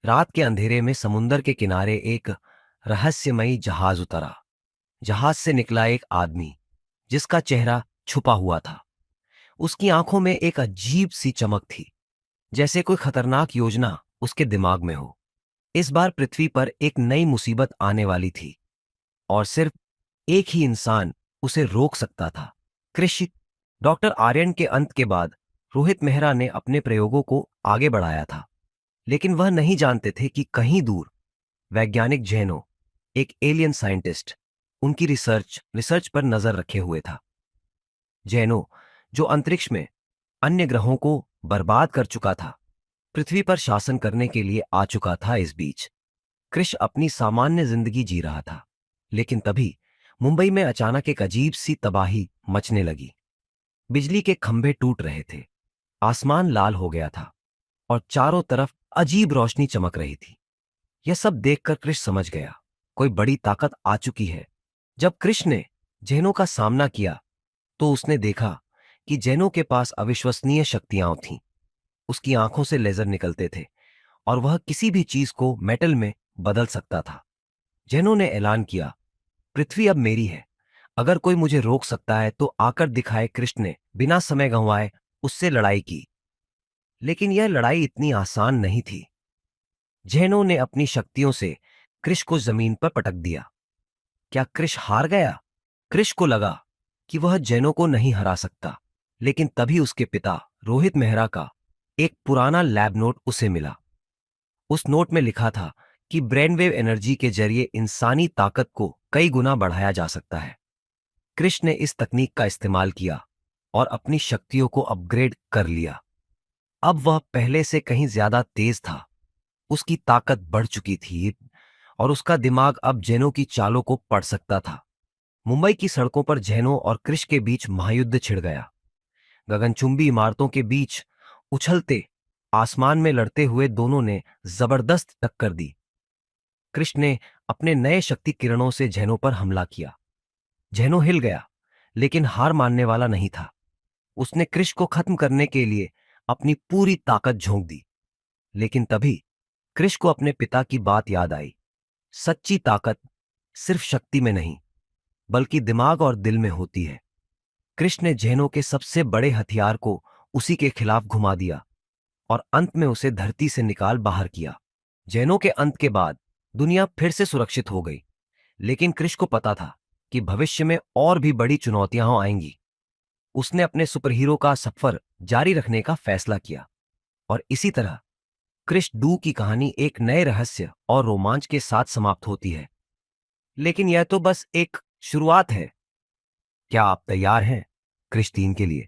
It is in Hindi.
रात के अंधेरे में समुंदर के किनारे एक रहस्यमयी जहाज उतरा। जहाज से निकला एक आदमी जिसका चेहरा छुपा हुआ था। उसकी आंखों में एक अजीब सी चमक थी, जैसे कोई खतरनाक योजना उसके दिमाग में हो। इस बार पृथ्वी पर एक नई मुसीबत आने वाली थी और सिर्फ एक ही इंसान उसे रोक सकता था। कृषि। डॉक्टर आर्यन के अंत के बाद रोहित मेहरा ने अपने प्रयोगों को आगे बढ़ाया था, लेकिन वह नहीं जानते थे कि कहीं दूर वैज्ञानिक जैनो, एक एलियन साइंटिस्ट, उनकी रिसर्च रिसर्च पर नजर रखे हुए था। जैनो, जो अंतरिक्ष में अन्य ग्रहों को बर्बाद कर चुका था, पृथ्वी पर शासन करने के लिए आ चुका था। इस बीच कृष अपनी सामान्य जिंदगी जी रहा था, लेकिन तभी मुंबई में अचानक एक अजीब सी तबाही मचने लगी। बिजली के खंभे टूट रहे थे, आसमान लाल हो गया था और चारों तरफ अजीब रोशनी चमक रही थी। यह सब देखकर कृष समझ गया, कोई बड़ी ताकत आ चुकी है। जब कृष ने जैनो का सामना किया तो उसने देखा कि जैनो के पास अविश्वसनीय शक्तियां थीं। उसकी आंखों से लेजर निकलते थे और वह किसी भी चीज को मेटल में बदल सकता था। जैनो ने ऐलान किया, पृथ्वी अब मेरी है। अगर कोई मुझे रोक सकता है तो आकर दिखाए। कृष्ण ने बिना समय गंवाए उससे लड़ाई की, लेकिन यह लड़ाई इतनी आसान नहीं थी। जैनो ने अपनी शक्तियों से कृष को जमीन पर पटक दिया। क्या कृष हार गया? कृष को लगा कि वह जैनो को नहीं हरा सकता, लेकिन तभी उसके पिता रोहित मेहरा का एक पुराना लैब नोट उसे मिला। उस नोट में लिखा था कि ब्रेनवेव एनर्जी के जरिए इंसानी ताकत को कई गुना बढ़ाया जा सकता है। कृष ने इस तकनीक का इस्तेमाल किया और अपनी शक्तियों को अपग्रेड कर लिया। अब वह पहले से कहीं ज्यादा तेज था। उसकी ताकत बढ़ चुकी थी और उसका दिमाग अब जैनो की चालों को पढ़ सकता था। मुंबई की सड़कों पर जैनो और कृष के बीच महायुद्ध छिड़ गया। गगनचुंबी इमारतों के बीच उछलते आसमान में लड़ते हुए दोनों ने जबरदस्त टक्कर दी। कृष ने अपने नए शक्ति किरणों से जैनो पर हमला किया। जैनो हिल गया, लेकिन हार मानने वाला नहीं था। उसने कृष को खत्म करने के लिए अपनी पूरी ताकत झोंक दी। लेकिन तभी कृष को अपने पिता की बात याद आई। सच्ची ताकत सिर्फ शक्ति में नहीं, बल्कि दिमाग और दिल में होती है। कृष ने जैनो के सबसे बड़े हथियार को उसी के खिलाफ घुमा दिया और अंत में उसे धरती से निकाल बाहर किया। जैनो के अंत के बाद दुनिया फिर से सुरक्षित हो गई, लेकिन कृष को पता था कि भविष्य में और भी बड़ी चुनौतियां आएंगी। उसने अपने सुपरहीरो का सफर जारी रखने का फैसला किया और इसी तरह कृष डू की कहानी एक नए रहस्य और रोमांच के साथ समाप्त होती है। लेकिन यह तो बस एक शुरुआत है। क्या आप तैयार हैं कृष 3 के लिए?